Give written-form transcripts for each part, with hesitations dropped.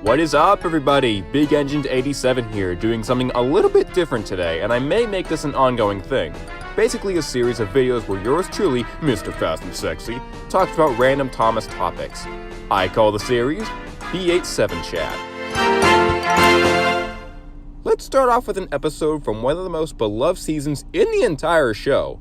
What is up, everybody? Big Engine 87 here, doing something a little bit different today, and I may make this an ongoing thing. Basically a series of videos where yours truly, Mr. Fast and Sexy, talks about random Thomas topics. I call the series BE87 Chat. Let's start off with an episode from one of the most beloved seasons in the entire show.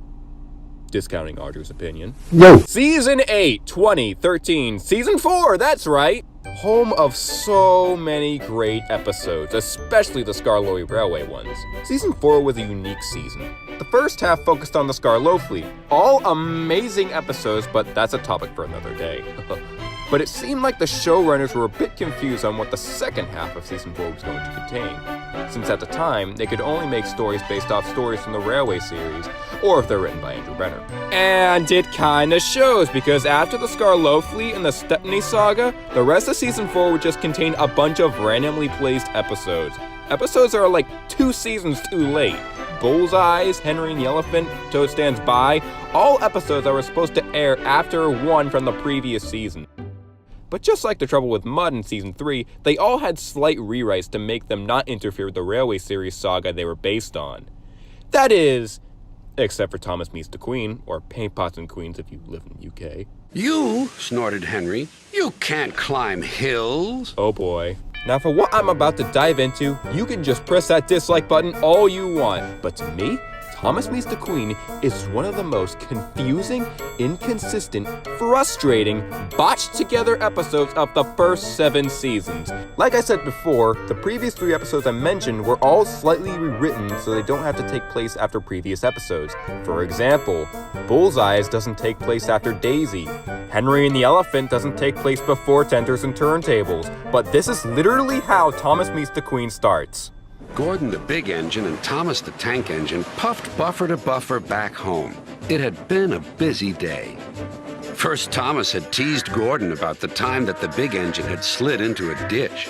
Discounting Audrey's opinion. No. Season 8, 2013, Season 4, that's right! Home of so many great episodes, especially the Skarloey Railway ones. Season 4 was a unique season. The first half focused on the Skarlo fleet. All amazing episodes, but that's a topic for another day. But it seemed like the showrunners were a bit confused on what the second half of Season 4 was going to contain, since at the time, they could only make stories based off stories from the Railway series, or if they're written by Andrew Renner. And it kinda shows, because after the Skarlo fleet and the Stepney saga, the rest of Season 4 would just contain a bunch of randomly placed episodes. Episodes that are like 2 seasons too late. Bullseyes, Henry and the Elephant, Toad Stands By, all episodes that were supposed to air after one from the previous season. But just like the trouble with Mud in Season 3, they all had slight rewrites to make them not interfere with the Railway series saga they were based on. That is, except for Thomas Meets the Queen, or Paint Pots and Queens if you live in the UK. You, snorted Henry, you can't climb hills. Oh boy. Now for what I'm about to dive into, you can just press that dislike button all you want. But to me, Thomas Meets the Queen is one of the most confusing, inconsistent, frustrating, botched together episodes of the first 7 seasons. Like I said before, the previous 3 episodes I mentioned were all slightly rewritten so they don't have to take place after previous episodes. For example, Bullseyes doesn't take place after Daisy. Henry and the Elephant doesn't take place before Tenters and Turntables. But this is literally how Thomas Meets the Queen starts. Gordon the Big Engine and Thomas the Tank Engine puffed buffer to buffer back home. It had been a busy day. First, Thomas had teased Gordon about the time that the Big Engine had slid into a ditch.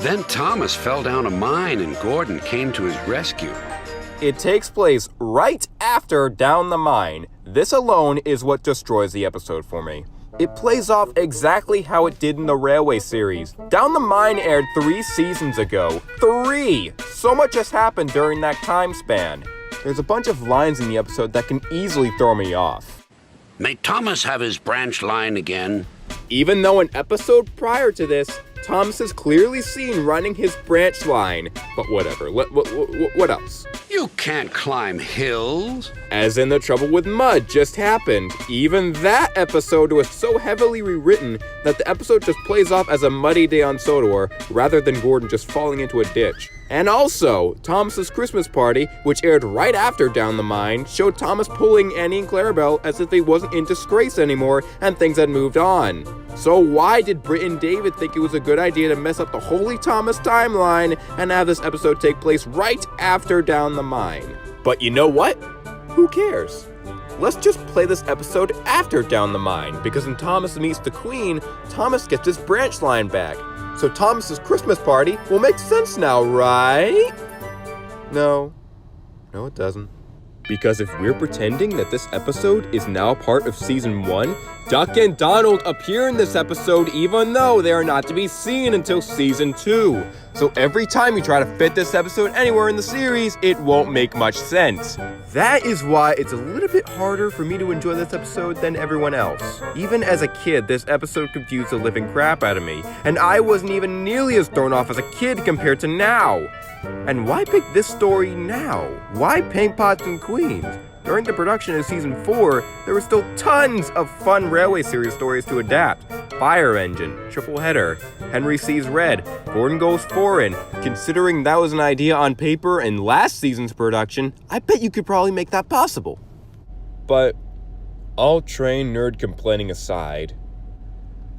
Then Thomas fell down a mine and Gordon came to his rescue. It takes place right after Down the Mine. This alone is what destroys the episode for me. It plays off exactly how it did in the Railway series. Down the Mine aired 3 seasons ago. 3! So much has happened during that time span. There's a bunch of lines in the episode that can easily throw me off. May Thomas have his branch line again? Even though an episode prior to this, Thomas is clearly seen running his branch line. But whatever, what else? You can't climb hills. As in the trouble with Mud just happened. Even that episode was so heavily rewritten that the episode just plays off as a muddy day on Sodor rather than Gordon just falling into a ditch. And also, Thomas's Christmas Party, which aired right after Down the Mine, showed Thomas pulling Annie and Clarabelle as if he wasn't in disgrace anymore and things had moved on. So why did Britt and David think it was a good idea to mess up the Holy Thomas timeline and have this episode take place right after Down the Mine? But you know what? Who cares? Let's just play this episode after Down the Mine, because in Thomas Meets the Queen, Thomas gets his branch line back. So Thomas's Christmas Party will make sense now, right? No, it doesn't. Because if we're pretending that this episode is now part of Season 1, Duck and Donald appear in this episode even though they are not to be seen until Season 2. So every time you try to fit this episode anywhere in the series, it won't make much sense. That is why it's a little bit harder for me to enjoy this episode than everyone else. Even as a kid, this episode confused the living crap out of me, and I wasn't even nearly as thrown off as a kid compared to now. And why pick this story now? Why Paint Pots and Queens? During the production of Season 4, there were still tons of fun Railway series stories to adapt. Fire Engine, Triple Header, Henry Sees Red, Gordon Goes Foreign. Considering that was an idea on paper in last season's production, I bet you could probably make that possible. But all trained nerd complaining aside,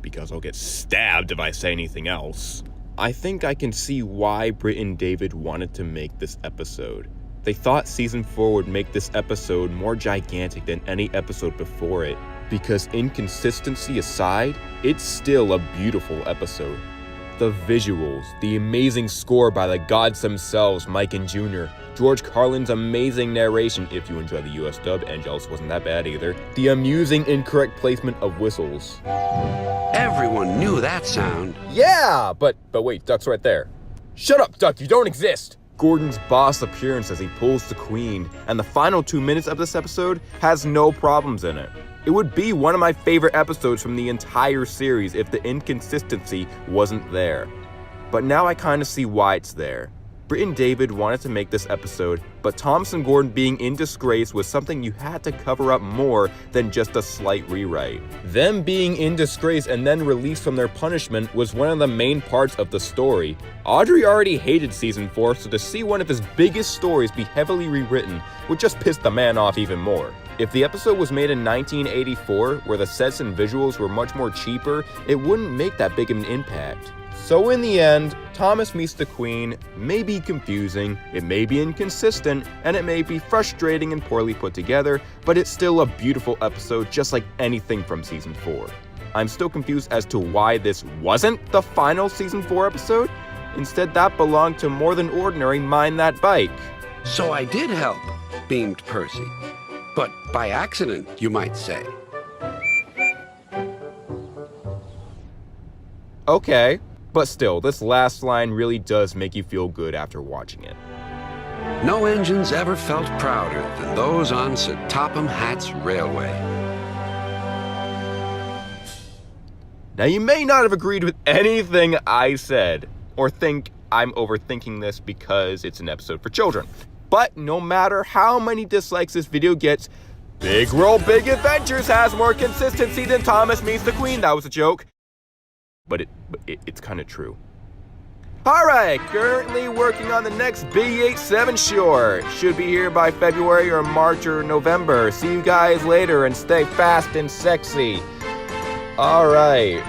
because I'll get stabbed if I say anything else, I think I can see why Britt and David wanted to make this episode. They thought Season 4 would make this episode more gigantic than any episode before it, because inconsistency aside, it's still a beautiful episode. the visuals, the amazing score by the gods themselves, Mike and Jr., George Carlin's amazing narration, if you enjoy the US dub, Angelus wasn't that bad either, the amusing incorrect placement of whistles. Everyone knew that sound. Yeah, but wait, Duck's right there. Shut up, Duck, you don't exist! Gordon's boss appearance as he pulls the queen, and the final 2 minutes of this episode has no problems in it. It would be one of my favorite episodes from the entire series if the inconsistency wasn't there. But now I kind of see why it's there. Britt and David wanted to make this episode, but Thomas and Gordon being in disgrace was something you had to cover up more than just a slight rewrite. Them being in disgrace and then released from their punishment was one of the main parts of the story. Audrey already hated season 4, so to see one of his biggest stories be heavily rewritten would just piss the man off even more. If the episode was made in 1984, where the sets and visuals were much more cheaper, it wouldn't make that big of an impact. So in the end, Thomas meets the Queen may be confusing, it may be inconsistent, and it may be frustrating and poorly put together, but it's still a beautiful episode just like anything from season 4. I'm still confused as to why this wasn't the final season 4 episode. Instead, that belonged to More Than Ordinary Mind That Bike. So I did help, beamed Percy. But by accident, you might say. Okay. But still, this last line really does make you feel good after watching it. No engines ever felt prouder than those on Sir Topham Hatt's railway. Now you may not have agreed with anything I said, or think I'm overthinking this because it's an episode for children. But no matter how many dislikes this video gets, Big World Big Adventures has more consistency than Thomas Meets the Queen. That was a joke. But it's kind of true. Alright, currently working on the next BE87 short. Should be here by February or March or November. See you guys later and stay fast and sexy. Alright.